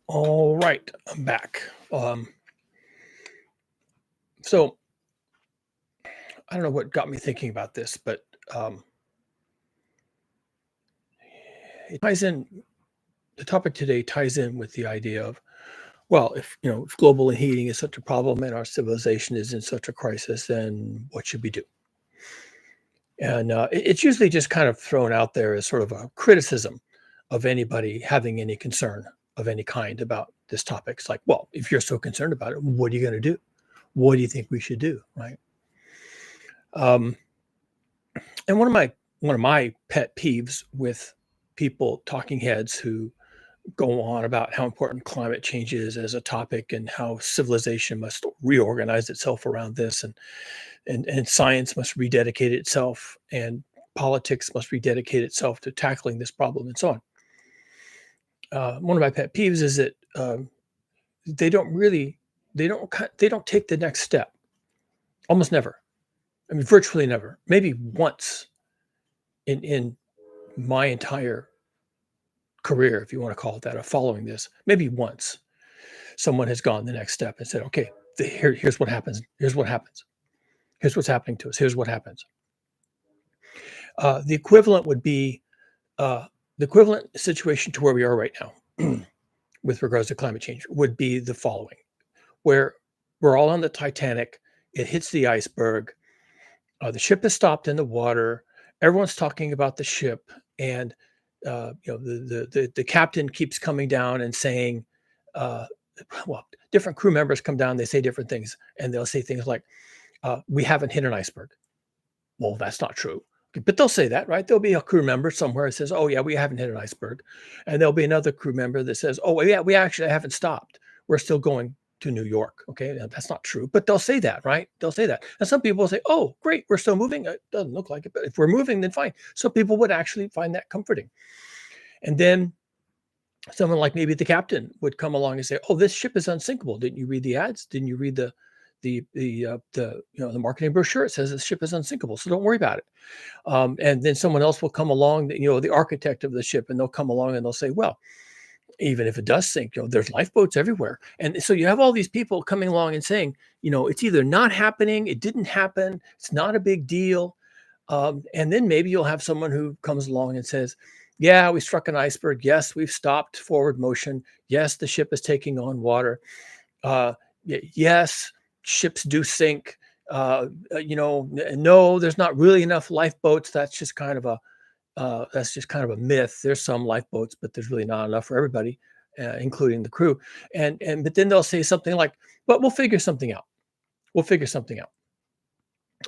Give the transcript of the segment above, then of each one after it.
All right, I'm back. So I don't know what got me thinking about this, but it ties in. The topic today ties in with the idea of, well, if global heating is such a problem and our civilization is in such a crisis, then what should we do? And it's usually just kind of thrown out there as sort of a criticism of anybody having any concern of any kind about this topic. It's like, well, if you're so concerned about it, what are you going to do? What do you think we should do? Right? Um, And one of my pet peeves with people, talking heads who go on about how important climate change is as a topic and how civilization must reorganize itself around this, and science must rededicate itself, and politics must rededicate itself to tackling this problem, and so on. One of my pet peeves is that they don't really they don't take the next step. Almost never. I mean, virtually never. Maybe once in my entire career, if you want to call it that, of following this, maybe once someone has gone the next step and said, okay, here's what happens. Here's what happens. Here's what's happening to us. Here's what happens. The equivalent would be uh, the equivalent situation to where we are right now with regards to climate change would be the following, where we're all on the Titanic. It hits the iceberg. The ship is stopped in the water. Everyone's talking about the ship, and the captain keeps coming down and saying, uh, well, different crew members come down. They say different things, and they'll say things like, "We haven't hit an iceberg." Well, that's not true. Okay, but they'll say that, right? There'll be a crew member somewhere that says, "Oh yeah, we haven't hit an iceberg," and there'll be another crew member that says, "Oh yeah, we actually haven't stopped. We're still going to New York." Okay, now, that's not true, but they'll say that, right? They'll say that, and some people will say, "Oh, great, we're still moving." It doesn't look like it, but if we're moving, then fine. Some people would actually find that comforting, and then someone like maybe the captain would come along and say, "Oh, this ship is unsinkable. Didn't you read the ads? Didn't you read the marketing brochure? It says this ship is unsinkable, so don't worry about it." And then someone else will come along, the architect of the ship, and they'll come along and they'll say, "Well, even if it does sink, there's lifeboats everywhere." And so you have all these people coming along and saying, it's either not happening, it didn't happen, it's not a big deal. And then maybe you'll have someone who comes along and says, "Yeah, we struck an iceberg. Yes, we've stopped forward motion. Yes, the ship is taking on water. Yes, ships do sink. No, there's not really enough lifeboats. That's just kind of a myth. There's some lifeboats, but there's really not enough for everybody, including the crew." But then they'll say something like, "But we'll figure something out. We'll figure something out."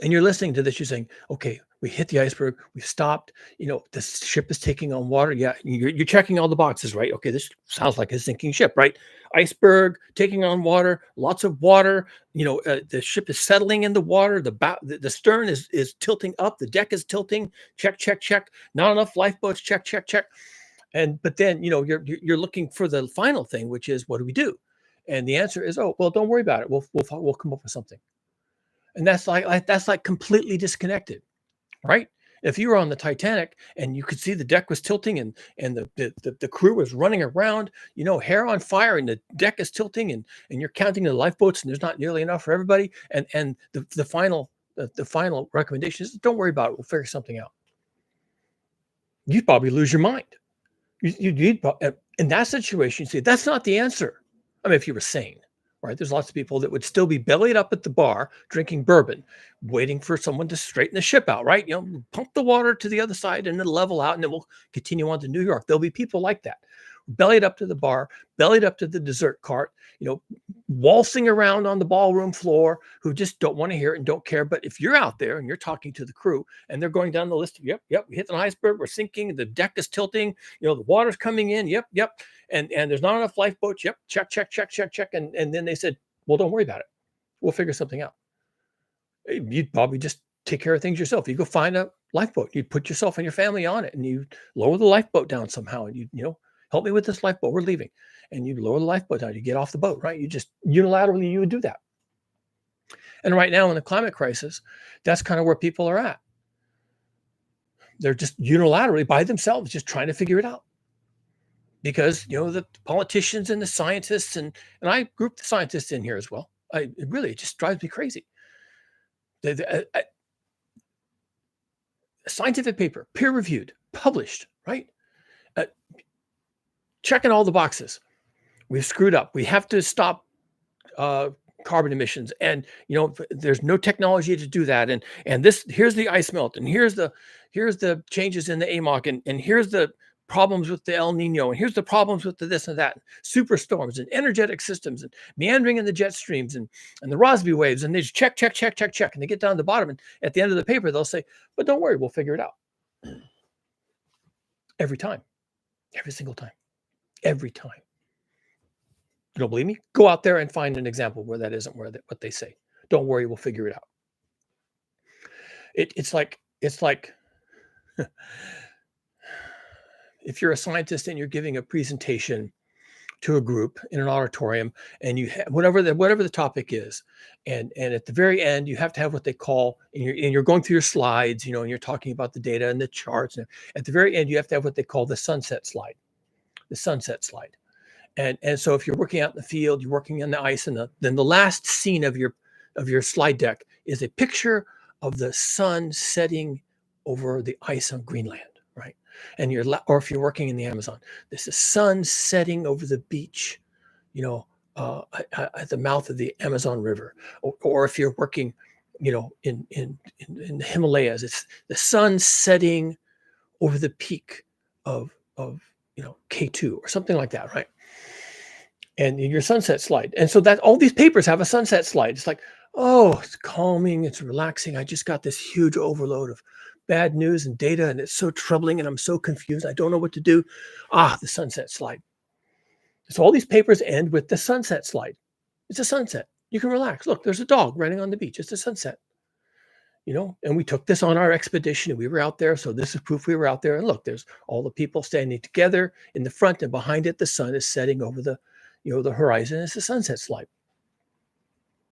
And you're listening to this, you're saying, "Okay, we hit the iceberg, we've stopped, the ship is taking on water." Yeah, you're checking all the boxes, right? Okay, this sounds like a sinking ship, right? Iceberg taking on water, lots of water. The ship is settling in the water. The stern is tilting up, the deck is tilting. Check, check, check. Not enough lifeboats. Check, check, check. But then you're looking for the final thing, which is, what do we do? And the answer is, "Oh, well, don't worry about it. We'll come up with something." And that's like completely disconnected, right? If you were on the Titanic and you could see the deck was tilting, and the crew was running around, hair on fire, and the deck is tilting, and you're counting the lifeboats, and there's not nearly enough for everybody, and the final recommendation is, "Don't worry about it. We'll figure something out." You'd probably lose your mind. You'd in that situation, you say, that's not the answer. I mean, if you were sane, right? There's lots of people that would still be bellied up at the bar drinking bourbon, waiting for someone to straighten the ship out, right? Pump the water to the other side and then level out, and then we'll continue on to New York. There'll be people like that, bellied up to the bar, bellied up to the dessert cart, waltzing around on the ballroom floor, who just don't want to hear it and don't care. But if you're out there and you're talking to the crew and they're going down the list of, "Yep, yep, we hit an iceberg, we're sinking, the deck is tilting, the water's coming in, yep, yep, and there's not enough lifeboats, yep, check, check, check, check, check," and then they said, "Well, don't worry about it. We'll figure something out." You'd probably just take care of things yourself. You go find a lifeboat, you put yourself and your family on it, and you lower the lifeboat down somehow, and "Help me with this lifeboat, we're leaving." And you lower the lifeboat down, you get off the boat, right? You just unilaterally, you would do that. And right now in the climate crisis, that's kind of where people are at. They're just unilaterally by themselves, just trying to figure it out. because the politicians and the scientists, and I group the scientists in here as well. It just drives me crazy. A scientific paper, peer reviewed, published, right? Uh, Checking all the boxes. We've screwed up. We have to stop uh, carbon emissions, and there's no technology to do that. And here's the ice melt, and here's the changes in the AMOC, and here's the problems with the El Nino, and here's the problems with the this and that, superstorms and energetic systems and meandering in the jet streams and the Rossby waves, and they just check, check, check, check, check, and they get down to the bottom, and at the end of the paper they'll say, "But don't worry, we'll figure it out." Every time, every single time, every time. You don't believe me? Go out there and find an example where that isn't what they say. Don't worry, we'll figure it out. It's like if you're a scientist and you're giving a presentation to a group in an auditorium, and you have whatever the topic is, and at the very end you have to have what they call, and you're going through your slides, and you're talking about the data and the charts, and at the very end you have to have what they call the sunset slide. The sunset slide. And so if you're working out in the field, you're working on the ice, and then the last scene of your slide deck is a picture of the sun setting over the ice on Greenland, right? And or if you're working in the Amazon, there's the sun setting over the beach, at the mouth of the Amazon River. Or if you're working, in the Himalayas, it's the sun setting over the peak of K2 or something like that, right? And in your sunset slide. And so that all these papers have a sunset slide. It's like, oh, it's calming, it's relaxing. I just got this huge overload of bad news and data, and it's so troubling, and I'm so confused. I don't know what to do. The sunset slide. So all these papers end with the sunset slide. It's a sunset. You can relax. Look, there's a dog running on the beach. It's a sunset. And we took this on our expedition, and we were out there. So this is proof we were out there. And look, there's all the people standing together in the front, and behind it, the sun is setting over the horizon. It's a sunset slide.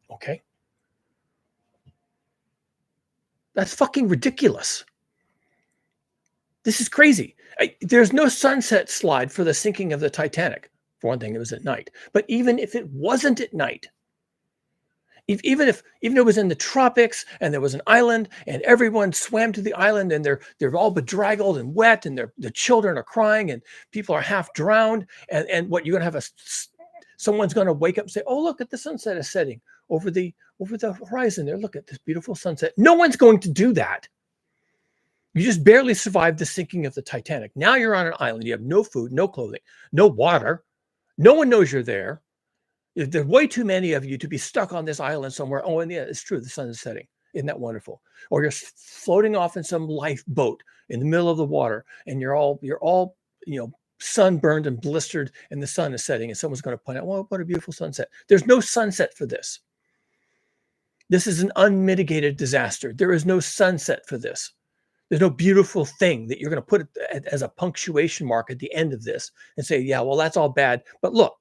Okay. That's fucking ridiculous. This is crazy. There's no sunset slide for the sinking of the Titanic. For one thing, it was at night. But even if it wasn't at night, even if it was in the tropics and there was an island and everyone swam to the island and they're all bedraggled and wet, and the children are crying and people are half drowned, and what you're going to have someone's going to wake up and say, "Oh, look at the sunset is setting over the horizon there. Look at this beautiful sunset." No one's going to do that. You just barely survived the sinking of the Titanic. Now you're on an island. You have no food, no clothing, no water. No one knows you're there. There's way too many of you to be stuck on this island somewhere. Oh, and yeah, it's true. The sun is setting. Isn't that wonderful? Or you're floating off in some lifeboat in the middle of the water, and you're all sunburned and blistered, and the sun is setting, and someone's going to point out, "Well, what a beautiful sunset." There's no sunset for this. This is an unmitigated disaster. There is no sunset for this. There's no beautiful thing that you're going to put as a punctuation mark at the end of this and say, "Yeah, well, that's all bad. But look,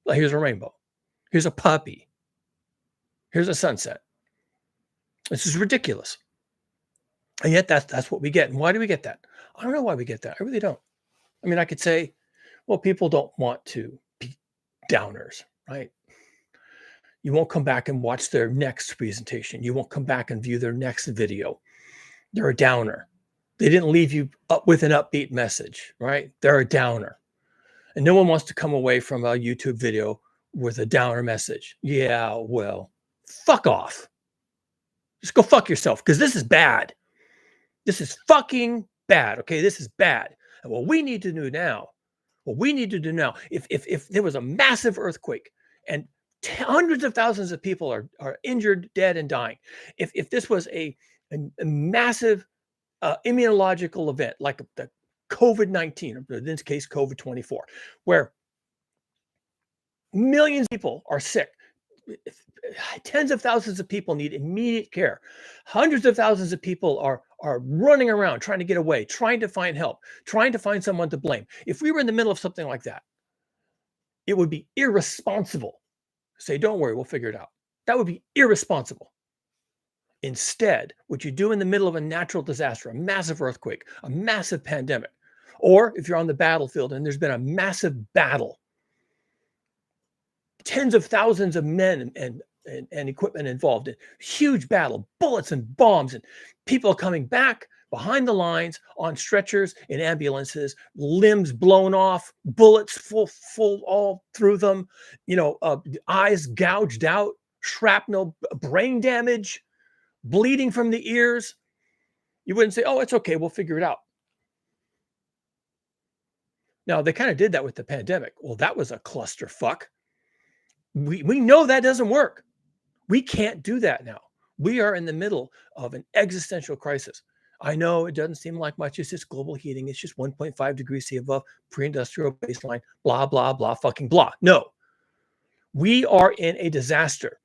here's a rainbow. Here's a puppy. Here's a sunset." This is ridiculous. And yet that's what we get. And why do we get that? I don't know why we get that. I really don't. I mean, I could say, well, people don't want to be downers, right? You won't come back and watch their next presentation. You won't come back and view their next video. They're a downer. They didn't leave you up with an upbeat message, right? They're a downer. And no one wants to come away from a YouTube video with a downer message. Yeah, well, fuck off. Just go fuck yourself, because this is bad. This is fucking bad, okay? This is bad. And what we need to do now, if there was a massive earthquake and hundreds of thousands of people are injured, dead, and dying, if this was a massive immunological event like the COVID-19, or in this case, COVID-24, where millions of people are sick, tens of thousands of people need immediate care, hundreds of thousands of people are running around trying to get away, trying to find help, trying to find someone to blame. If we were in the middle of something like that, it would be irresponsible to say, "Don't worry, we'll figure it out." That would be irresponsible. Instead, what you do in the middle of a natural disaster, a massive earthquake, a massive pandemic, Or if you're on the battlefield and there's been a massive battle, tens of thousands of men and equipment involved in huge battle, bullets and bombs, and people coming back behind the lines on stretchers in ambulances, limbs blown off, bullets full all through them, eyes gouged out, shrapnel, brain damage, bleeding from the ears. You wouldn't say, oh, it's okay, we'll figure it out. Now, they kind of did that with the pandemic. Well, that was a clusterfuck. We know that doesn't work. We can't do that now. We are in the middle of an existential crisis. I know it doesn't seem like much. It's just global heating. It's just 1.5 degrees C above pre-industrial baseline, blah, blah, blah, fucking blah. No, we are in a disaster.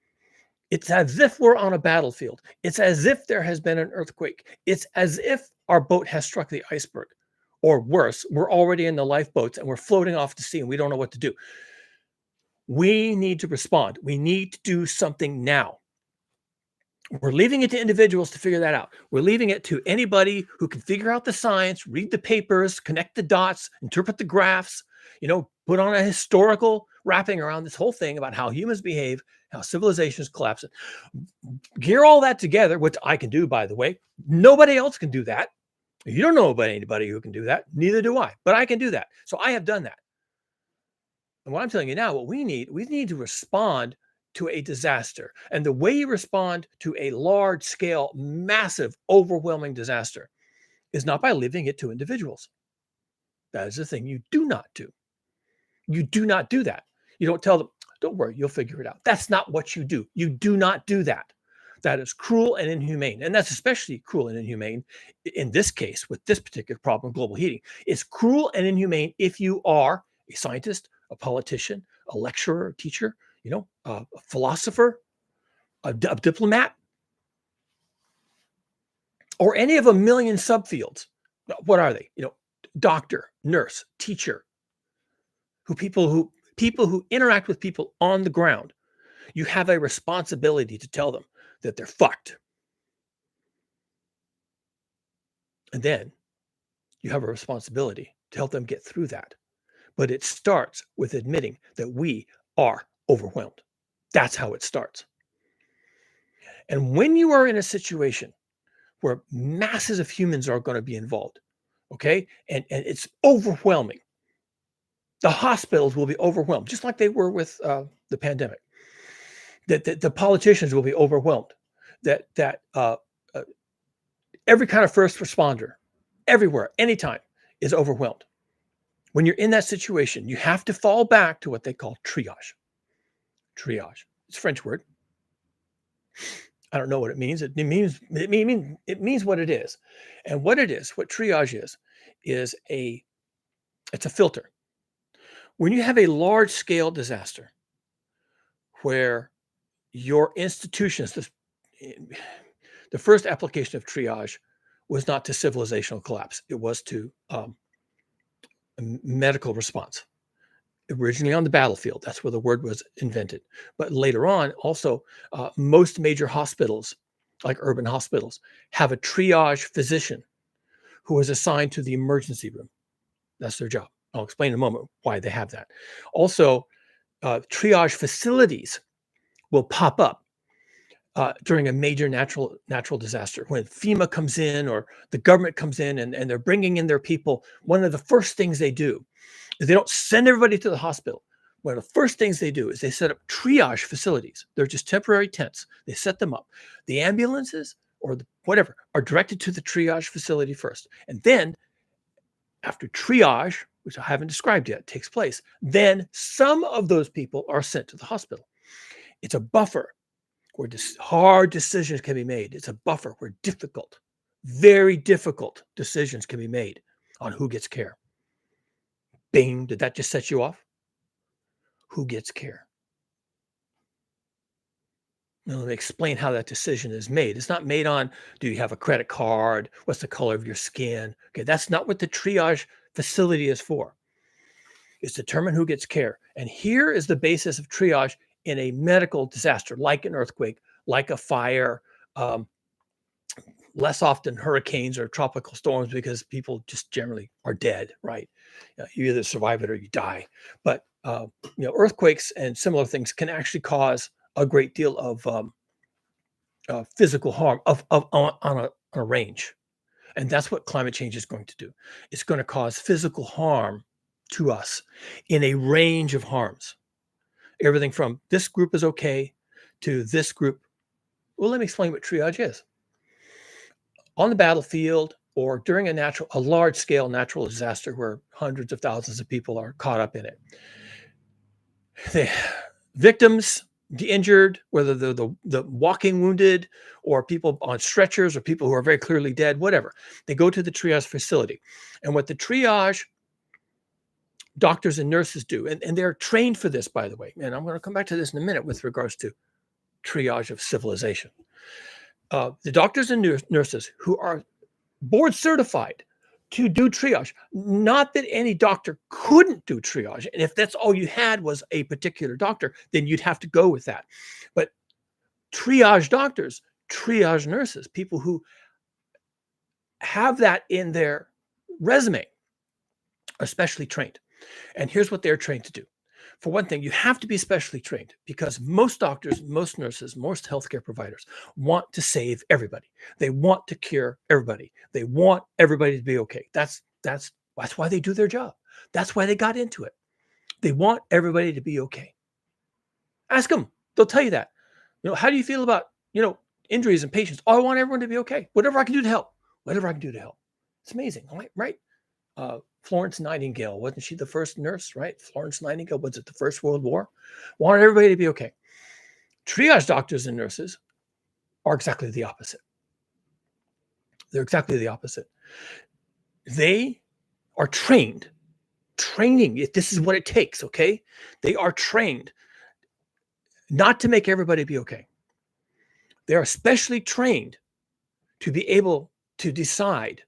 It's as if we're on a battlefield. It's as if there has been an earthquake. It's as if our boat has struck the iceberg. Or worse, we're already in the lifeboats and we're floating off to sea and we don't know what to do. We need to respond. We need to do something now. We're leaving it to individuals to figure that out. We're leaving it to anybody who can figure out the science, read the papers, connect the dots, interpret the graphs, put on a historical wrapping around this whole thing about how humans behave, how civilizations collapse. Gear all that together, which I can do, by the way. Nobody else can do that. You don't know about anybody who can do that. Neither do I, but I can do that. So I have done that. And what I'm telling you now, what we need to respond to a disaster. And the way you respond to a large scale, massive, overwhelming disaster is not by leaving it to individuals. That is the thing you do not do. You do not do that. You don't tell them, don't worry, you'll figure it out. That's not what you do. You do not do that. That is cruel and inhumane. And that's especially cruel and inhumane in this case with this particular problem, global heating. It's cruel and inhumane if you are a scientist, a politician, a lecturer, a teacher, a philosopher, a diplomat, or any of a million subfields. What are they? Doctor, nurse, teacher, people who interact with people on the ground. You have a responsibility to tell them that they're fucked. And then you have a responsibility to help them get through that. But it starts with admitting that we are overwhelmed. That's how it starts. And when you are in a situation where masses of humans are going to be involved, okay, and it's overwhelming, the hospitals will be overwhelmed, just like they were with the pandemic. That the politicians will be overwhelmed. That every kind of first responder, everywhere, anytime, is overwhelmed. When you're in that situation, you have to fall back to what they call triage. Triage. It's a French word. I don't know what it means. It means what it is. And what it is, what triage is it's a filter. When you have a large scale disaster where your institutions, the first application of triage was not to civilizational collapse. It was to medical response. Originally on the battlefield, that's where the word was invented. But later on, also, most major hospitals, like urban hospitals, have a triage physician who is assigned to the emergency room. That's their job. I'll explain in a moment why they have that. Also, triage facilities will pop up during a major natural disaster. When FEMA comes in or the government comes in and they're bringing in their people, one of the first things they do is they don't send everybody to the hospital. One of the first things they do is they set up triage facilities. They're just temporary tents. They set them up. The ambulances or whatever are directed to the triage facility first. And then after triage, which I haven't described yet, takes place, then some of those people are sent to the hospital. It's a buffer where hard decisions can be made. It's a buffer where very difficult decisions can be made on who gets care. Bing, did that just set you off? Who gets care? Now, let me explain how that decision is made. It's not made on, do you have a credit card? What's the color of your skin? Okay, that's not what the triage facility is for. It's determine who gets care. And here is the basis of triage in a medical disaster, like an earthquake, like a fire, less often hurricanes or tropical storms because people just generally are dead, right? You either survive it or you die. But earthquakes and similar things can actually cause a great deal of physical harm on a range. And that's what climate change is going to do. It's going to cause physical harm to us in a range of harms. Everything from this group is okay to this group. Well, let me explain what triage is. On the battlefield or during a large scale natural disaster where hundreds of thousands of people are caught up in it, the victims, the injured, whether they're the walking wounded or people on stretchers or people who are very clearly dead, whatever, they go to the triage facility. And what the triage doctors and nurses do, and they're trained for this, by the way, and I'm going to come back to this in a minute with regards to triage of civilization. The doctors and nurses who are board certified to do triage, not that any doctor couldn't do triage. And if that's all you had was a particular doctor, then you'd have to go with that. But triage doctors, triage nurses, people who have that in their resume are specially trained. And here's what they're trained to do. For one thing, you have to be specially trained because most doctors, most nurses, most healthcare providers want to save everybody. They want to cure everybody. They want everybody to be okay. That's why they do their job. That's why they got into it. They want everybody to be okay. Ask them. They'll tell you that. How do you feel about, injuries and patients? Oh, I want everyone to be okay. Whatever I can do to help. Whatever I can do to help. It's amazing, right? Florence Nightingale, wasn't she the first nurse, right? Florence Nightingale, was it the First World War? Wanted everybody to be okay. Triage doctors and nurses are exactly the opposite. They're exactly the opposite. They are trained. Training, this is what it takes, okay? They are trained not to make everybody be okay. They are specially trained to be able to decide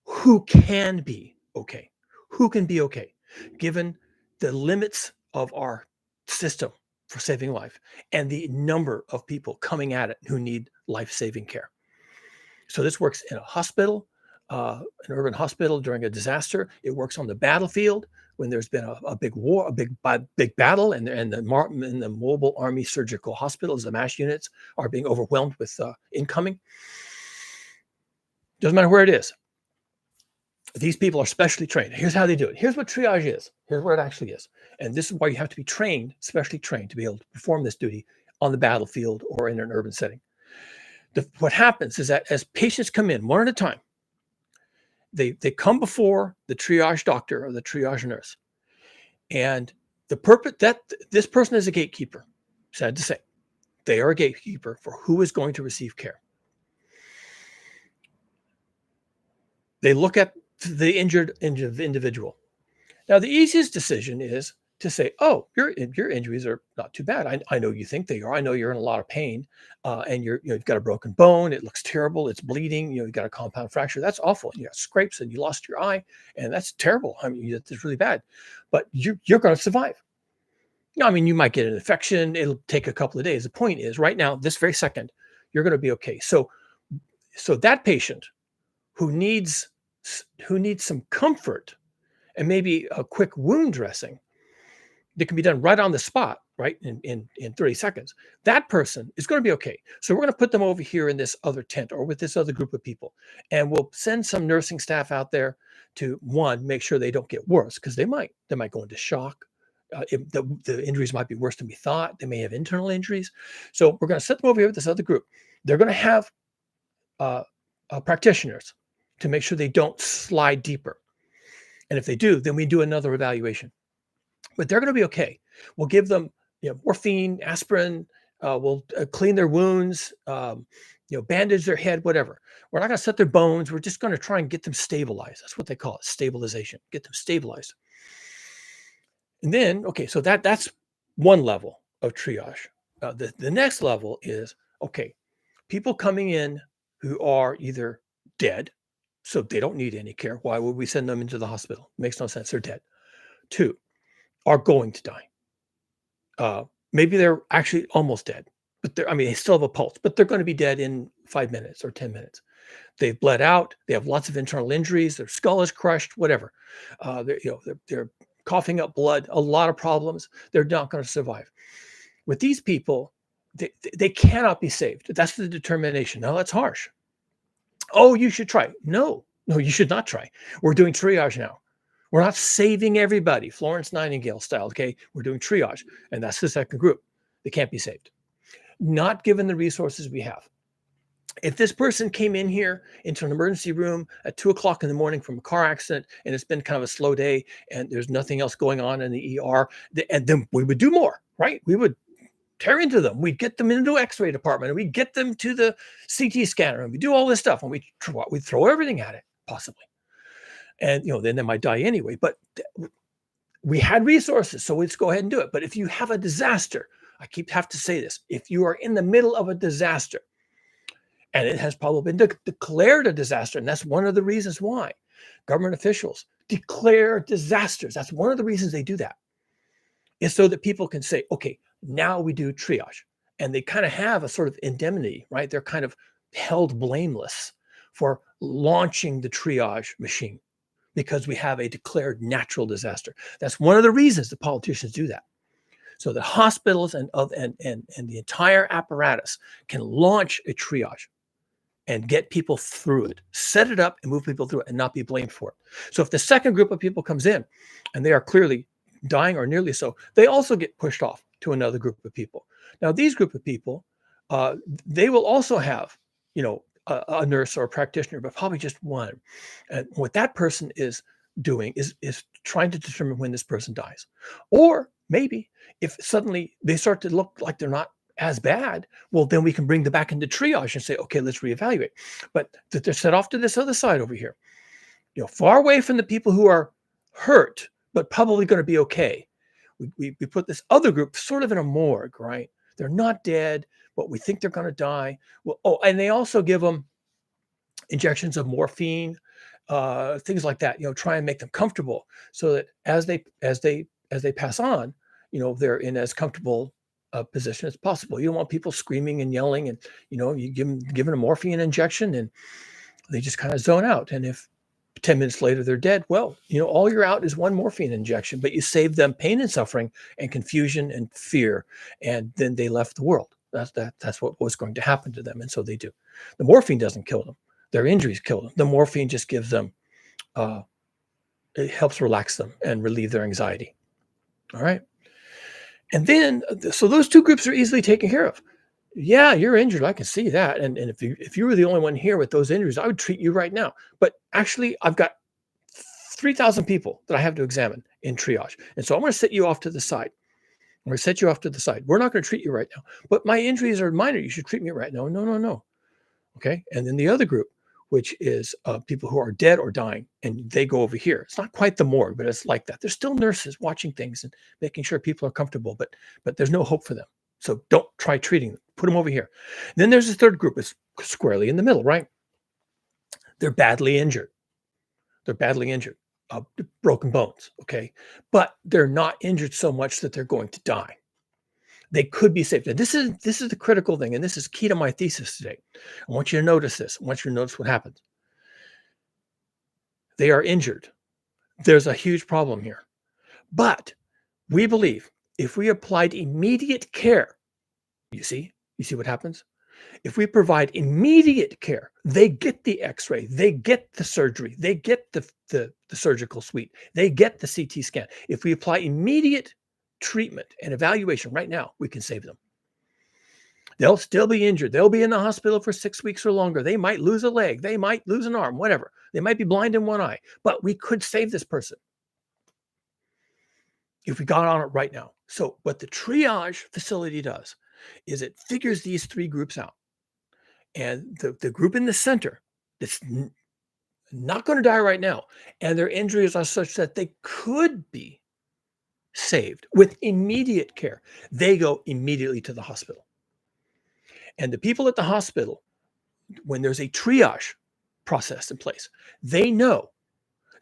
who can be okay, who can be okay, given the limits of our system for saving life and the number of people coming at it who need life-saving care. So this works in a hospital, an urban hospital during a disaster. It works on the battlefield when there's been a big war, a big battle, and the mobile army surgical hospitals, the MASH units, are being overwhelmed with incoming. Doesn't matter where it is. These people are specially trained. Here's how they do it. Here's what triage is. Here's what it actually is. And this is why you have to be trained, specially trained, to be able to perform this duty on the battlefield or in an urban setting. What happens is that as patients come in one at a time, they come before the triage doctor or the triage nurse. And the purpose that this person is a gatekeeper, sad to say, they are a gatekeeper for who is going to receive care. They look at the injured individual. Now, the easiest decision is to say, oh, your injuries are not too bad. I know you think they are. I know you're in a lot of pain, and you've got a broken bone. It looks terrible. It's bleeding. You've got a compound fracture. That's awful. You got scrapes, and you lost your eye, and that's terrible. I mean, it's really bad. But you're going to survive. I mean, you might get an infection. It'll take a couple of days. The point is, right now, this very second, you're going to be okay. So that patient who needs some comfort and maybe a quick wound dressing that can be done right on the spot, right, in 30 seconds, that person is going to be okay. So we're going to put them over here in this other tent or with this other group of people. And we'll send some nursing staff out there to, one, make sure they don't get worse, because they might go into shock. The injuries might be worse than we thought. They may have internal injuries. So we're going to set them over here with this other group. They're going to have practitioners to make sure they don't slide deeper. And if they do, then we do another evaluation. But they're going to be okay. We'll give them morphine, aspirin. We'll clean their wounds, bandage their head, whatever. We're not going to set their bones. We're just going to try and get them stabilized. That's what they call it, stabilization. Get them stabilized. And then, okay, so that's one level of triage. The next level is, okay, people coming in who are either dead, so they don't need any care. Why would we send them into the hospital? Makes no sense. They're dead. 2, are going to die. Maybe they're actually almost dead, but they still have a pulse, but they're going to be dead in 5 minutes or 10 minutes. They've bled out. They have lots of internal injuries. Their skull is crushed, whatever. They're coughing up blood, a lot of problems. They're not going to survive. With these people, they cannot be saved. That's the determination. Now, that's harsh. Oh, you should try. No, you should not try. We're doing triage now. We're not saving everybody, Florence Nightingale style, okay? We're doing triage, and that's the second group. They can't be saved. Not given the resources we have. If this person came in here into an emergency room at 2 o'clock in the morning from a car accident, and it's been kind of a slow day, and there's nothing else going on in the ER, and then we would do more, right? We would tear into them. We'd get them into X-ray department, and we'd get them to the CT scanner, and we do all this stuff, and we throw everything at it, possibly. And then they might die anyway. But we had resources, so let's go ahead and do it. But if you have a disaster, I have to say this: if you are in the middle of a disaster, and it has probably been declared a disaster, and that's one of the reasons why government officials declare disasters. That's one of the reasons they do that, is so that people can say, okay, now we do triage. And they kind of have a sort of indemnity, right? They're kind of held blameless for launching the triage machine because we have a declared natural disaster. That's one of the reasons the politicians do that. So the hospitals and the entire apparatus can launch a triage and get people through it, set it up and move people through it and not be blamed for it. So if the second group of people comes in and they are clearly dying or nearly so, they also get pushed off to another group of people. Now, these group of people, they will also have, a nurse or a practitioner, but probably just one. And what that person is doing is trying to determine when this person dies. Or maybe if suddenly they start to look like they're not as bad, well, then we can bring them back into triage and say, okay, let's reevaluate. But that they're set off to this other side over here, far away from the people who are hurt, but probably going to be okay. We put this other group sort of in a morgue, right? They're not dead, but we think they're going to die. Well, and they also give them injections of morphine, things like that. Try and make them comfortable so that as they pass on, they're in as comfortable a position as possible. You don't want people screaming and yelling, and you give them a morphine injection, and they just kind of zone out. And if 10 minutes later they're dead, well, all you're out is one morphine injection, but you save them pain and suffering and confusion and fear, and then they left the world. That's what was going to happen to them, and so they do. The morphine doesn't kill them. Their injuries kill them. The morphine just gives them, it helps relax them and relieve their anxiety. All right. And then, so those two groups are easily taken care of. Yeah, you're injured. I can see that. And if you were the only one here with those injuries, I would treat you right now. But actually, I've got 3,000 people that I have to examine in triage. And so I'm going to set you off to the side. I'm going to set you off to the side. We're not going to treat you right now. But my injuries are minor. You should treat me right now. No. Okay. And then the other group, which is people who are dead or dying, and they go over here. It's not quite the morgue, but it's like that. There's still nurses watching things and making sure people are comfortable, but there's no hope for them. So don't try treating them. Put them over here. And then there's a third group. It's squarely in the middle, right? They're badly injured. Broken bones, okay? But they're not injured so much that they're going to die. They could be saved. And this is the critical thing, and this is key to my thesis today. I want you to notice this. I want you to notice what happens. They are injured. There's a huge problem here. But we believe if we applied immediate care, you see what happens? If we provide immediate care, they get the X-ray, they get the surgery, they get the surgical suite, they get the CT scan. If we apply immediate treatment and evaluation right now, we can save them. They'll still be injured. They'll be in the hospital for 6 weeks or longer. They might lose a leg. They might lose an arm, whatever. They might be blind in one eye, but we could save this person if we got on it right now. So what the triage facility does is it figures these three groups out. And the group in the center that's not going to die right now, and their injuries are such that they could be saved with immediate care, they go immediately to the hospital. And the people at the hospital, when there's a triage process in place, they know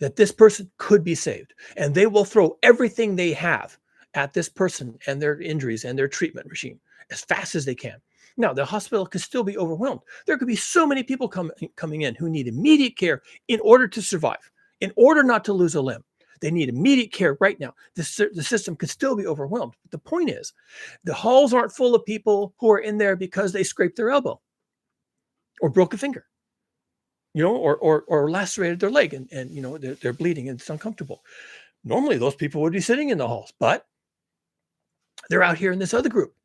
that this person could be saved, and they will throw everything they have at this person and their injuries and their treatment regime as fast as they can. Now, the hospital could still be overwhelmed. There could be so many people coming in who need immediate care in order to survive, in order not to lose a limb. They need immediate care right now. The system could still be overwhelmed. But the point is, the halls aren't full of people who are in there because they scraped their elbow or broke a finger, or lacerated their leg and they're bleeding and it's uncomfortable. Normally, those people would be sitting in the halls, but they're out here in this other group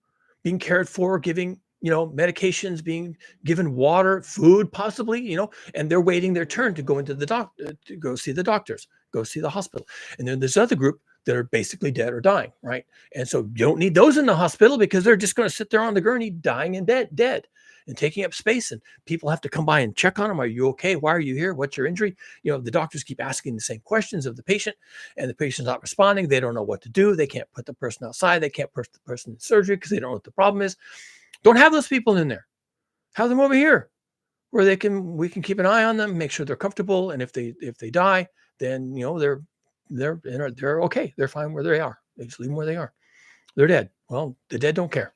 being cared for, giving, medications, being given water, food, possibly, and they're waiting their turn to go into the doctor, to go see the doctors, go see the hospital. And then there's other group that are basically dead or dying, right? And so you don't need those in the hospital because they're just going to sit there on the gurney dying and dead and taking up space. And people have to come by and check on them. Are you okay? Why are you here? What's your injury? The doctors keep asking the same questions of the patient, and the patient's not responding. They don't know what to do. They can't put the person outside. They can't put the person in surgery because they don't know what the problem is. Don't have those people in there. Have them over here where we can keep an eye on them, make sure they're comfortable. And if they die, then, they're okay. They're fine where they are. They just leave them where they are. They're dead. Well, the dead don't care.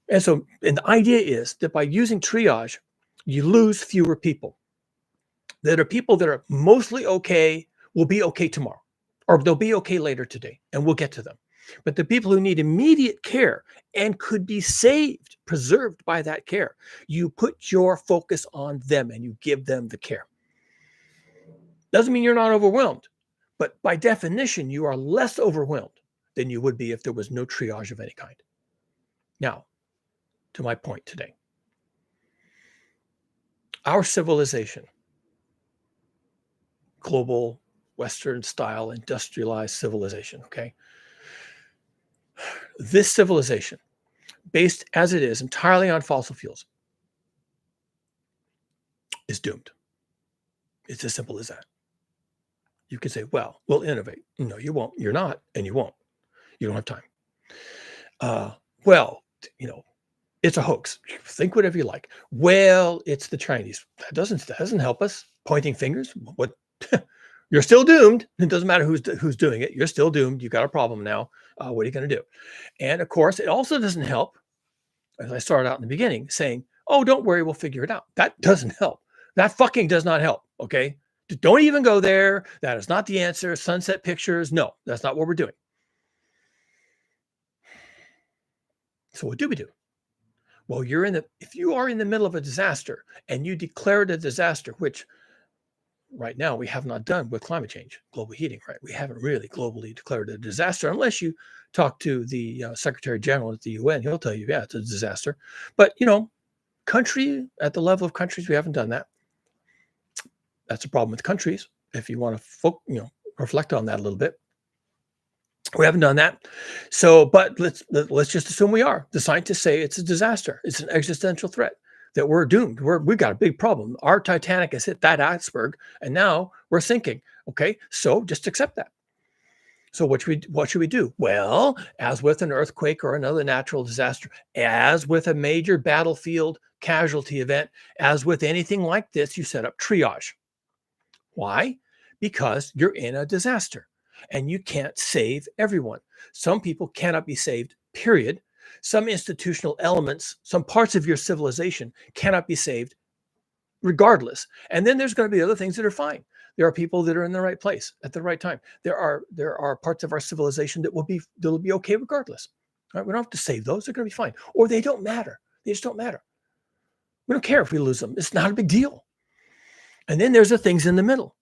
And the idea is that by using triage, you lose fewer people. That are people that are mostly okay, will be okay tomorrow, or they'll be okay later today, and we'll get to them. But the people who need immediate care and could be saved, preserved by that care, you put your focus on them and you give them the care. Doesn't mean you're not overwhelmed, but by definition, you are less overwhelmed than you would be if there was no triage of any kind. Now, to my point today. Our civilization, global, Western style, industrialized civilization, okay? This civilization, based as it is entirely on fossil fuels, is doomed. It's as simple as that. You can say, well, we'll innovate. No, you won't. You're not, and you won't. You don't have time. It's a hoax. Think whatever you like. Well, it's the Chinese. That doesn't help us. Pointing fingers. What? You're still doomed. It doesn't matter who's doing it. You're still doomed. You got a problem now. What are you going to do? And of course, it also doesn't help, as I started out in the beginning, saying, "Oh, don't worry, we'll figure it out." That doesn't help. That fucking does not help. Okay, don't even go there. That is not the answer. Sunset pictures. No, that's not what we're doing. So what do we do? Well, if you are in the middle of a disaster and you declare it a disaster, which right now we have not done with climate change, global heating, right? We haven't really globally declared a disaster unless you talk to the Secretary General at the UN. He'll tell you, yeah, it's a disaster. But, country at the level of countries, we haven't done that. That's a problem with countries. If you want to, reflect on that a little bit. We haven't done that. So, but let's just assume we are. The scientists say it's a disaster. It's an existential threat, that we're doomed. We've got a big problem. Our Titanic has hit that iceberg and now we're sinking. Okay. So just accept that. So what should we do? Well, as with an earthquake or another natural disaster, as with a major battlefield casualty event, as with anything like this, you set up triage. Why? Because you're in a disaster. And you can't save everyone. Some people cannot be saved, period. Some institutional elements, some parts of your civilization cannot be saved regardless. And then there's going to be other things that are fine. There are people that are in the right place at the right time. There are parts of our civilization that will be okay regardless. Right? We don't have to save those. They're going to be fine. Or they don't matter. They just don't matter. We don't care if we lose them. It's not a big deal. And then there's the things in the middle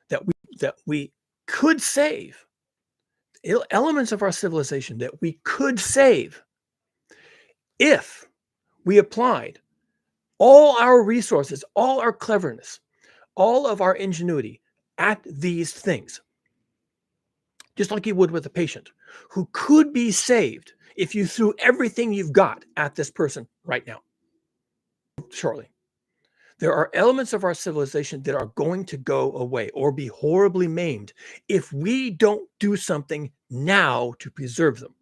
that we could save, elements of our civilization that we could save if we applied all our resources, all our cleverness, all of our ingenuity at these things. Just like you would with a patient who could be saved if you threw everything you've got at this person right now. Shortly. There are elements of our civilization that are going to go away or be horribly maimed if we don't do something now to preserve them.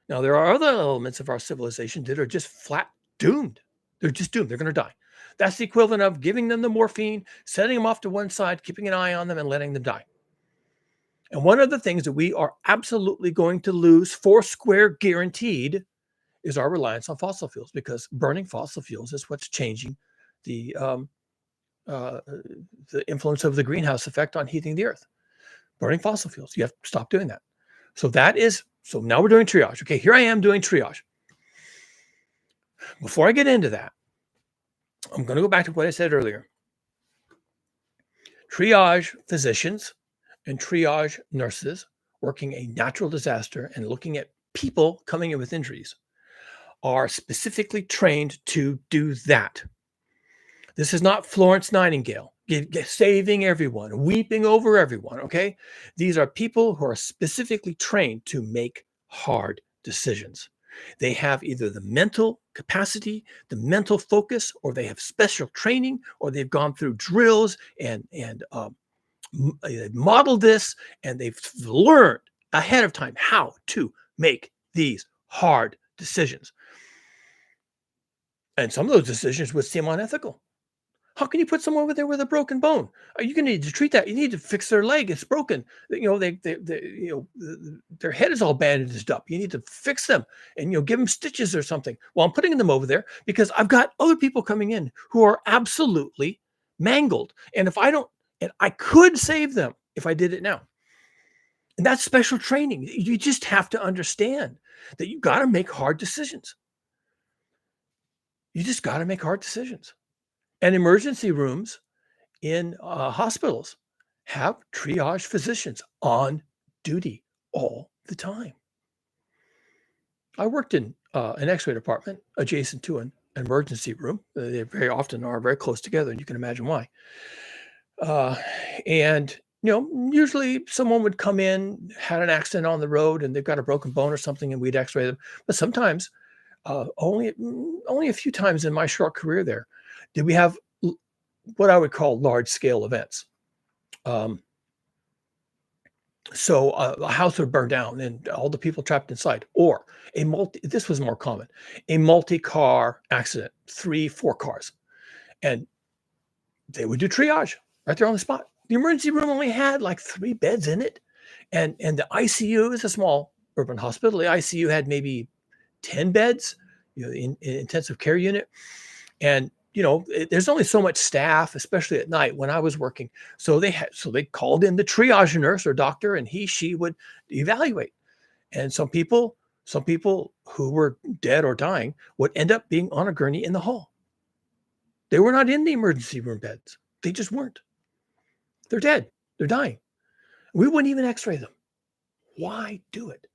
Now, there are other elements of our civilization that are just flat doomed. They're just doomed. They're going to die. That's the equivalent of giving them the morphine, setting them off to one side, keeping an eye on them, and letting them die. And one of the things that we are absolutely going to lose, foursquare guaranteed, is our reliance on fossil fuels, because burning fossil fuels is what's changing the uh, the influence of the greenhouse effect on heating the earth. Burning fossil fuels, you have to stop doing that. So now we're doing triage. Okay, here I am doing triage. Before I get into that, I'm going to go back to what I said earlier. Triage physicians and triage nurses working a natural disaster and looking at people coming in with injuries are specifically trained to do that. This is not Florence Nightingale saving everyone, weeping over everyone, okay? These are people who are specifically trained to make hard decisions. They have either the mental capacity, the mental focus, or they have special training, or they've gone through drills and they've modeled this, and they've learned ahead of time how to make these hard decisions. And some of those decisions would seem unethical. How can you put someone over there with a broken bone? You're going to need to treat that. You need to fix their leg. It's broken. Their head is all bandaged up. You need to fix them and, give them stitches or something. Well, I'm putting them over there because I've got other people coming in who are absolutely mangled. And I could save them if I did it now. And that's special training. You just have to understand that you got to make hard decisions. You just got to make hard decisions. And emergency rooms in hospitals have triage physicians on duty all the time. I worked in an X-ray department adjacent to an emergency room. They very often are very close together, and you can imagine why. And usually someone would come in, had an accident on the road, and they've got a broken bone or something, and we'd X-ray them. But sometimes, only a few times in my short career there, did we have what I would call large-scale events. So a house would burn down and all the people trapped inside, or this was more common, a multi-car accident, 3-4 cars. And they would do triage right there on the spot. The emergency room only had like 3 beds in it. And the ICU is a small urban hospital. The ICU had maybe 10 beds, in intensive care unit. And there's only so much staff, especially at night when I was working. So they called in the triage nurse or doctor, and she would evaluate. And some people who were dead or dying would end up being on a gurney in the hall. They were not in the emergency room beds. They just weren't. They're dead. They're dying. We wouldn't even X-ray them. Why do it?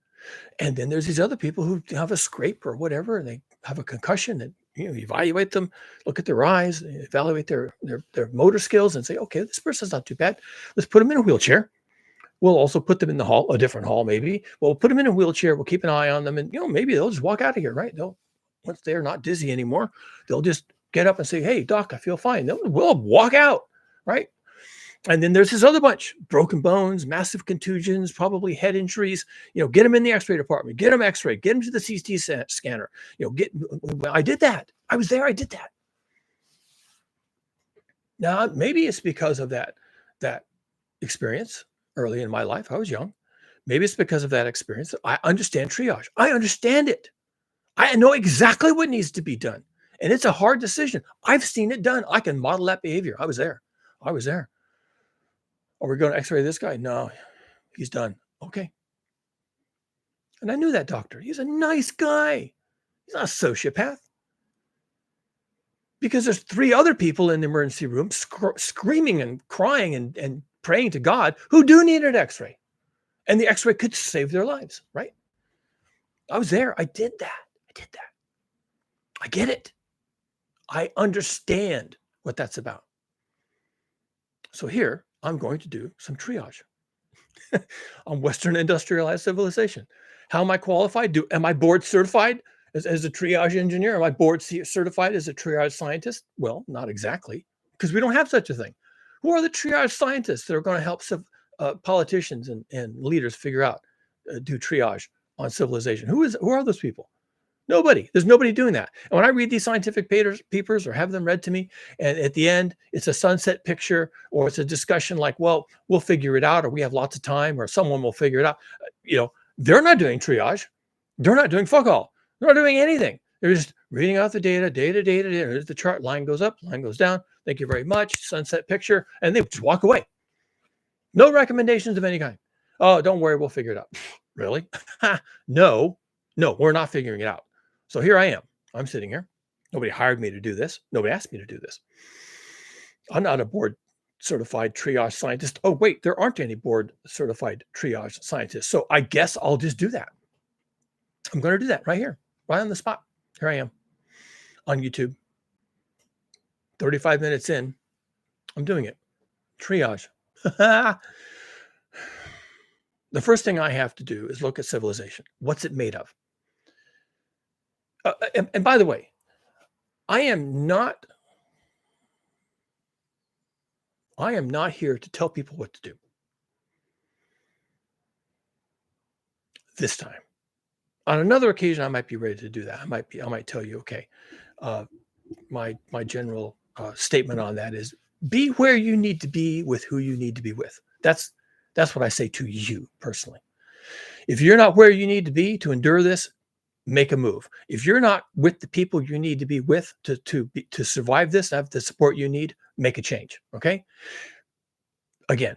And then there's these other people who have a scrape or whatever, and they have a concussion, and evaluate them, look at their eyes, evaluate their motor skills, and say, okay, this person's not too bad. Let's put them in a wheelchair. We'll also put them in the hall, a different hall maybe. We'll put them in a wheelchair. We'll keep an eye on them, and maybe they'll just walk out of here, right? Once they're not dizzy anymore, they'll just get up and say, hey, doc, I feel fine. We'll walk out, right? And then there's this other bunch, broken bones, massive contusions, probably head injuries. Get them in the X-ray department, get them X-rayed, get them to the CT scanner. I did that. I was there. I did that. Now, maybe it's because of that experience early in my life. I was young. Maybe it's because of that experience. I understand triage. I understand it. I know exactly what needs to be done. And it's a hard decision. I've seen it done. I can model that behavior. I was there. Are we going to X-ray this guy? No, he's done. Okay. And I knew that doctor. He's a nice guy. He's not a sociopath. Because there's 3 other people in the emergency room screaming and crying and praying to God who do need an X-ray. And the X-ray could save their lives, right? I was there. I did that. I get it. I understand what that's about. So here, I'm going to do some triage on Western industrialized civilization. How am I qualified? Am I board certified as a triage engineer? Am I board certified as a triage scientist? Well, not exactly, because we don't have such a thing. Who are the triage scientists that are going to help politicians and leaders figure out, do triage on civilization? Who are those people? Nobody. There's nobody doing that. And when I read these scientific papers or have them read to me, and at the end, it's a sunset picture, or it's a discussion like, well, we'll figure it out, or we have lots of time, or someone will figure it out. They're not doing triage. They're not doing fuck all. They're not doing anything. They're just reading out the data, data. Here's the chart. Line goes up, line goes down. Thank you very much. Sunset picture. And they just walk away. No recommendations of any kind. Oh, don't worry. We'll figure it out. Really? No, we're not figuring it out. So here I am. I'm sitting here. Nobody hired me to do this. Nobody asked me to do this. I'm not a board certified triage scientist. Oh, wait, there aren't any board certified triage scientists. So I guess I'll just do that. I'm going to do that right here, right on the spot. Here I am on YouTube. 35 minutes in, I'm doing it. Triage. The first thing I have to do is look at civilization. What's it made of? And by the way, I am not here to tell people what to do. This time. On another occasion, I might be ready to do that. I might tell you, okay, my general statement on that is be where you need to be with who you need to be with. That's what I say to you personally. If you're not where you need to be to endure this, make a move. If you're not with the people you need to be with to survive this, have the support you need, make a change. Okay. Again,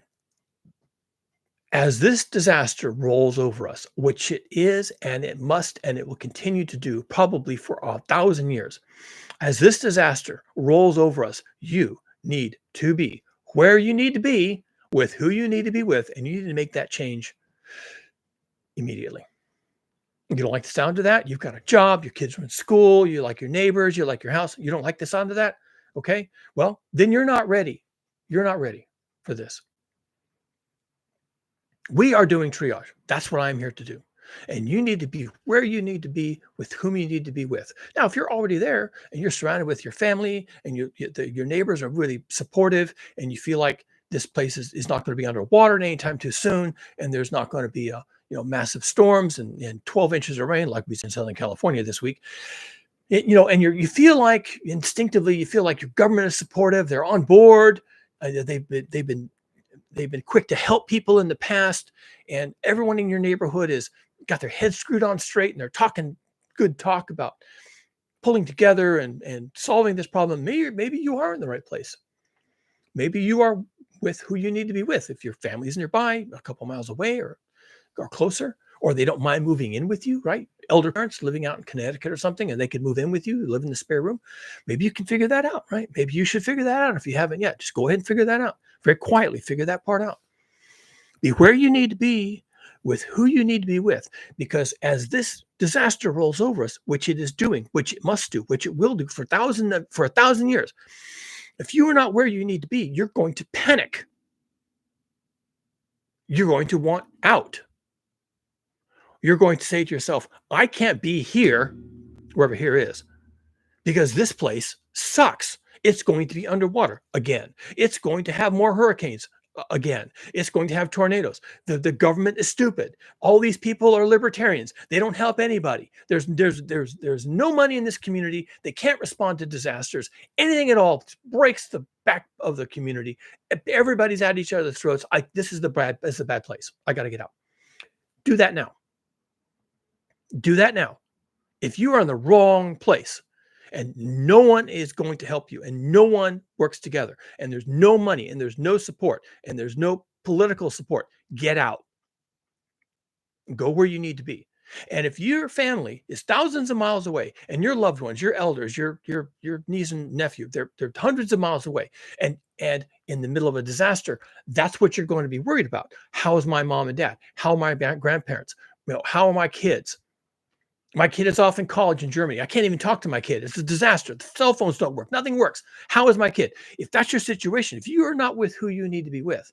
as this disaster rolls over us, which it is, and it must, and it will continue to do probably for 1,000 years, as this disaster rolls over us, you need to be where you need to be with who you need to be with, and you need to make that change immediately. You don't like the sound of that? You've got a job, your kids are in school, you like your neighbors, you like your house. You don't like the sound of that? Okay, well, then you're not ready. You're not ready for this. We are doing triage. That's what I'm here to do. And you need to be where you need to be with whom you need to be with. Now, if you're already there and you're surrounded with your family and your neighbors are really supportive and you feel like this place is not going to be underwater anytime too soon, and there's not going to be massive storms and 12 inches of rain like we see in Southern California this week, and you feel like instinctively you feel like your government is supportive, they're on board, they've been quick to help people in the past, and everyone in your neighborhood is got their heads screwed on straight and they're talking good talk about pulling together and solving this problem. Maybe you are in the right place. Maybe you are with who you need to be with. If your family's nearby, a couple miles away or closer, or they don't mind moving in with you, right? Elder parents living out in Connecticut or something, and they could move in with you, live in the spare room. Maybe you can figure that out, right? Maybe you should figure that out. If you haven't yet, just go ahead and figure that out. Very quietly figure that part out. Be where you need to be with who you need to be with, because as this disaster rolls over us, which it is doing, which it must do, which it will do for 1,000 years, if you are not where you need to be, you're going to panic. You're going to want out. You're going to say to yourself, I can't be here, wherever here is, because this place sucks. It's going to be underwater again. It's going to have more hurricanes again. It's going to have tornadoes. The government is stupid. All these people are libertarians. They don't help anybody. There's no money in this community. They can't respond to disasters. Anything at all breaks the back of the community. Everybody's at each other's throats. This is a bad place. I got to get out. Do that now. Do that now. If you are in the wrong place and no one is going to help you and no one works together and there's no money and there's no support and there's no political support, get out. Go where you need to be. And if your family is thousands of miles away and your loved ones, your elders, your niece and nephew, they're hundreds of miles away and in the middle of a disaster, that's what you're going to be worried about. How is my mom and dad? How are my grandparents? How are my kids? My kid is off in college in Germany. I can't even talk to my kid. It's a disaster. The cell phones don't work. Nothing works. How is my kid? If that's your situation, if you are not with who you need to be with,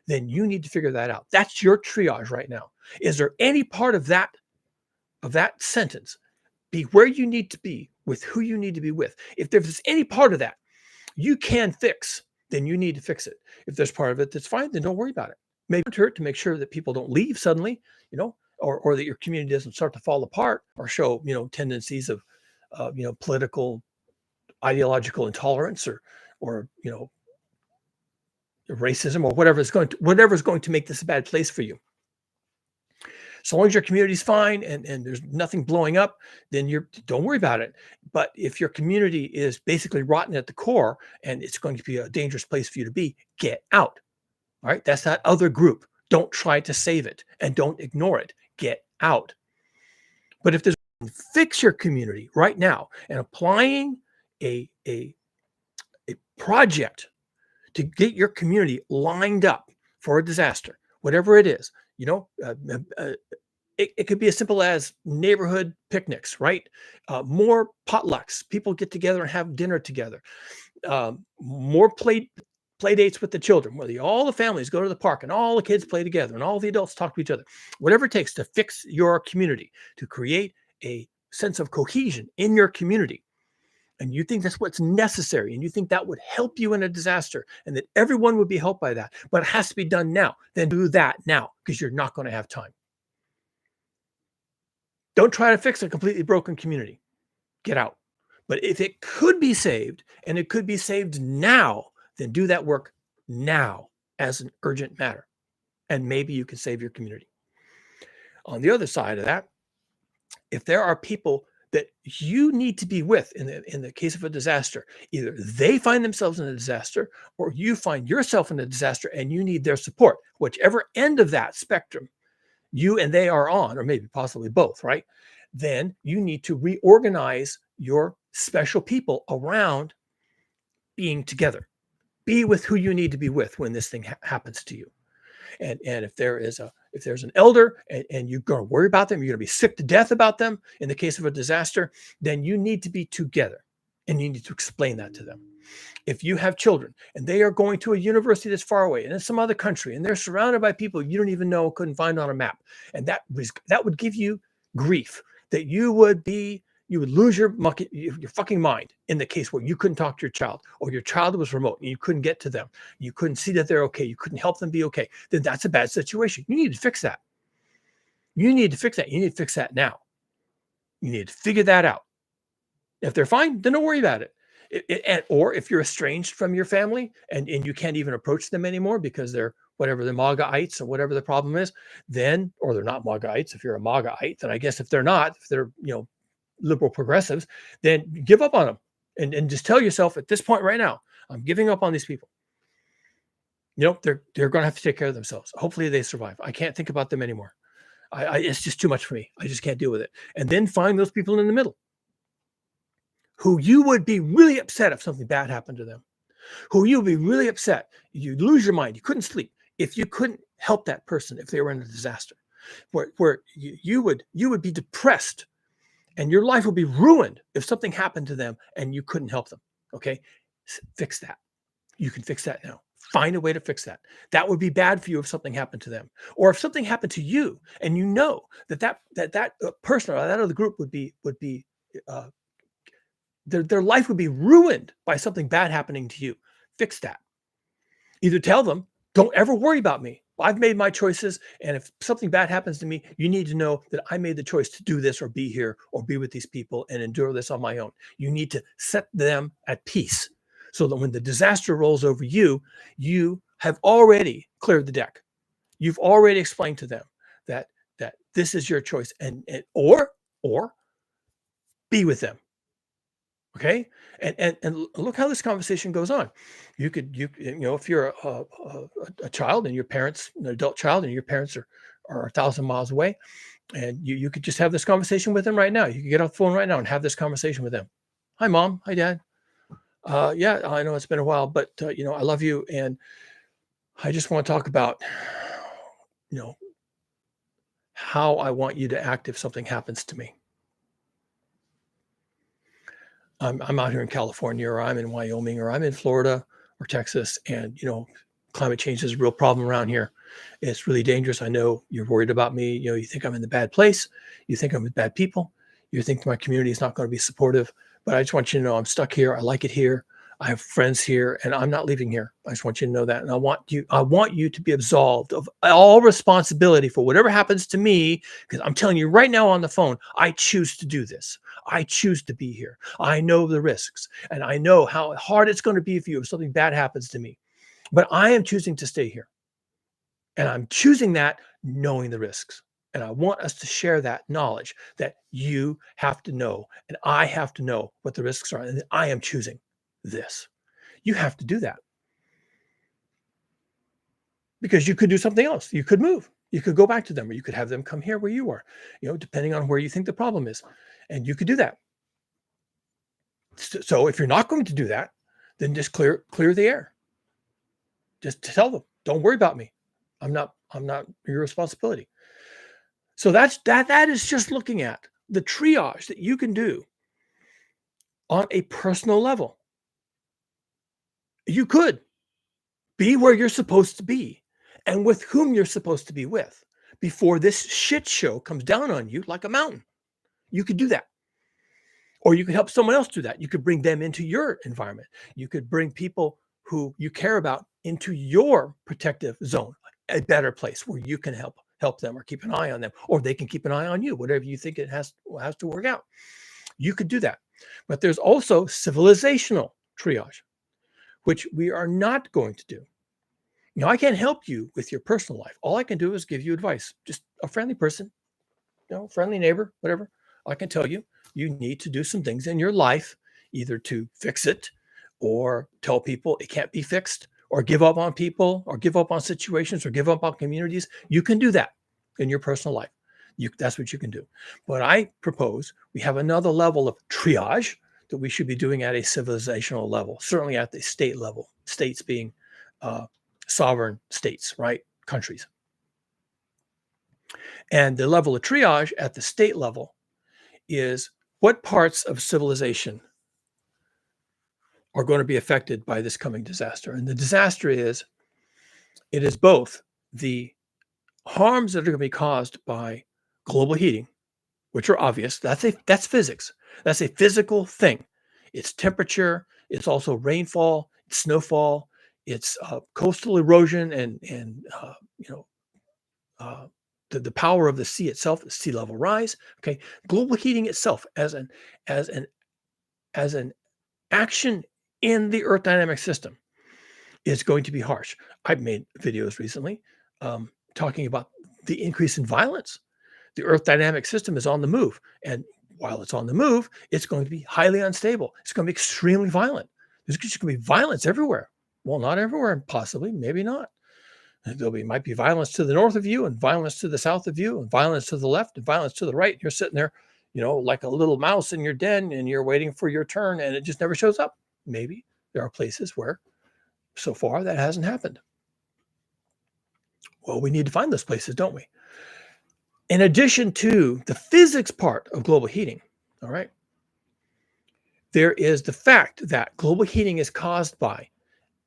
then you need to figure that out. That's your triage right now. Is there any part of that sentence, be where you need to be with who you need to be with? If there's any part of that you can fix, then you need to fix it. If there's part of it that's fine, then don't worry about it. Maybe it hurt to make sure that people don't leave suddenly, or that your community doesn't start to fall apart or show, tendencies of, political, ideological intolerance or racism or whatever's going to make this a bad place for you. As long as your community's fine and there's nothing blowing up, then don't worry about it. But if your community is basically rotten at the core and it's going to be a dangerous place for you to be, get out. All right. That's that other group. Don't try to save it and don't ignore it. Get out. But if there's fix your community right now and applying a project to get your community lined up for a disaster, whatever it is, it could be as simple as neighborhood picnics, right? More potlucks. People get together and have dinner together. More play dates with the children, where all the families go to the park and all the kids play together and all the adults talk to each other. Whatever it takes to fix your community, to create a sense of cohesion in your community. And you think that's what's necessary, and you think that would help you in a disaster and that everyone would be helped by that, but it has to be done now. Then do that now, because you're not going to have time. Don't try to fix a completely broken community. Get out. But if it could be saved, and it could be saved now, then do that work now as an urgent matter. And maybe you can save your community. On the other side of that, if there are people that you need to be with in the case of a disaster, either they find themselves in a disaster or you find yourself in a disaster and you need their support, whichever end of that spectrum you and they are on, or maybe possibly both, right? Then you need to reorganize your special people around being together. Be with who you need to be with when this thing happens to you. And if there's an elder and you're going to worry about them, you're going to be sick to death about them in the case of a disaster, then you need to be together and you need to explain that to them. If you have children and they are going to a university that's far away and in some other country and they're surrounded by people you don't even know, couldn't find on a map, and that would give you grief, that you would lose your fucking mind in the case where you couldn't talk to your child, or your child was remote and you couldn't get to them. You couldn't see that they're okay. You couldn't help them be okay. Then that's a bad situation. You need to fix that. You need to fix that. You need to fix that now. You need to figure that out. If they're fine, then don't worry about it. Or if you're estranged from your family and you can't even approach them anymore because they're whatever, the MAGAites or whatever the problem is, then, or they're not MAGAites. If you're a MAGAite, then I guess if they're liberal progressives, then give up on them and just tell yourself at this point right now, I'm giving up on these people. They're going to have to take care of themselves. Hopefully they survive. I can't think about them anymore. It's just too much for me. I just can't deal with it. And then find those people in the middle who you would be really upset if something bad happened to them, who you would be really upset. You'd lose your mind. You couldn't sleep if you couldn't help that person if they were in a disaster, where you would be depressed. And your life would be ruined if something happened to them and you couldn't help them. Okay. Fix that. You can fix that now. Find a way to fix that. That would be bad for you if something happened to them, or if something happened to you and you know that person or that other group would be their life would be ruined by something bad happening to you. Fix that. Either tell them, don't ever worry about me. I've made my choices. And if something bad happens to me, you need to know that I made the choice to do this or be here or be with these people and endure this on my own. You need to set them at peace so that when the disaster rolls over you, you have already cleared the deck. You've already explained to them that this is your choice or be with them. Okay. And look how this conversation goes on. You could, if you're a child and your parents, an adult child, and your parents are 1,000 miles away, and you could just have this conversation with them right now. You could get off the phone right now and have this conversation with them. Hi, Mom. Hi, Dad. Yeah, I know it's been a while, but I love you. And I just want to talk about, how I want you to act if something happens to me. I'm out here in California, or I'm in Wyoming, or I'm in Florida or Texas, and climate change is a real problem around here. It's really dangerous. I know you're worried about me. You think I'm in the bad place. You think I'm with bad people. You think my community is not going to be supportive. But I just want you to know I'm stuck here. I like it here. I have friends here, and I'm not leaving here. I just want you to know that. And I want you to be absolved of all responsibility for whatever happens to me, because I'm telling you right now on the phone, I choose to do this. I choose to be here. I know the risks, and I know how hard it's going to be for you if something bad happens to me. But I am choosing to stay here. And I'm choosing that knowing the risks. And I want us to share that knowledge that you have to know and I have to know what the risks are. And I am choosing this. You have to do that because you could do something else. You could move. You could go back to them, or you could have them come here where you are, depending on where you think the problem is. And you could do that. So if you're not going to do that, then just clear the air. Just tell them, don't worry about me. I'm not your responsibility. So that is just looking at the triage that you can do on a personal level. You could be where you're supposed to be and with whom you're supposed to be with before this shit show comes down on you like a mountain. You could do that. Or you could help someone else do that. You could bring them into your environment. You could bring people who you care about into your protective zone, a better place where you can help them or keep an eye on them, or they can keep an eye on you, whatever you think it has to work out. You could do that. But there's also civilizational triage, which we are not going to do. I can't help you with your personal life. All I can do is give you advice. Just a friendly person, friendly neighbor, whatever. I can tell you, you need to do some things in your life, either to fix it or tell people it can't be fixed, or give up on people, or give up on situations, or give up on communities. You can do that in your personal life. That's what you can do. But I propose we have another level of triage that we should be doing at a civilizational level, certainly at the state level, states being sovereign states, right? Countries. And the level of triage at the state level is what parts of civilization are going to be affected by this coming disaster. And the disaster it is both the harms that are going to be caused by global heating, which are obvious. That's physics. That's a physical thing. It's temperature. It's also rainfall. It's snowfall. It's coastal erosion, and the power of the sea itself, sea level rise. Okay, global heating itself as an action in the Earth dynamic system is going to be harsh. I've made videos recently talking about the increase in violence. The Earth dynamic system is on the move, and while it's on the move, it's going to be highly unstable. It's going to be extremely violent. There's just going to be violence everywhere. Well, not everywhere, possibly, maybe not. Might be violence to the north of you, and violence to the south of you, and violence to the left, and violence to the right. You're sitting there, like a little mouse in your den, and you're waiting for your turn, and it just never shows up. Maybe there are places where so far that hasn't happened. Well, we need to find those places, don't we? In addition to the physics part of global heating, all right, there is the fact that global heating is caused by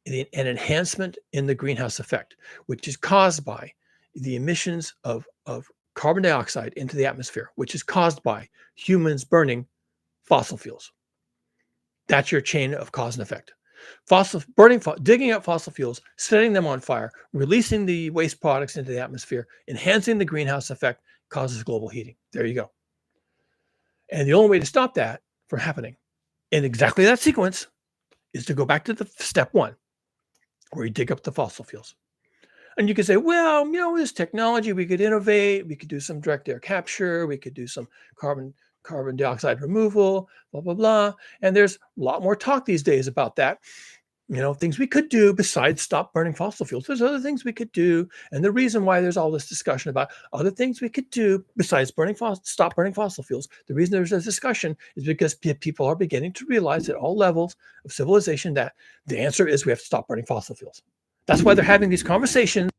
an enhancement in the greenhouse effect, which is caused by the emissions of carbon dioxide into the atmosphere, which is caused by humans burning fossil fuels. That's your chain of cause and effect. Digging up fossil fuels, setting them on fire, releasing the waste products into the atmosphere, enhancing the greenhouse effect causes global heating. There you go. And the only way to stop that from happening in exactly that sequence is to go back to the step one, where you dig up the fossil fuels. And you can say, well, this technology, we could innovate, we could do some direct air capture, we could do some carbon dioxide removal, blah, blah, blah. And there's a lot more talk these days about that. Things we could do besides stop burning fossil fuels. There's other things we could do. And the reason why there's all this discussion about other things we could do besides stop burning fossil fuels, the reason there's a discussion is because people are beginning to realize at all levels of civilization that the answer is we have to stop burning fossil fuels. That's why they're having these conversations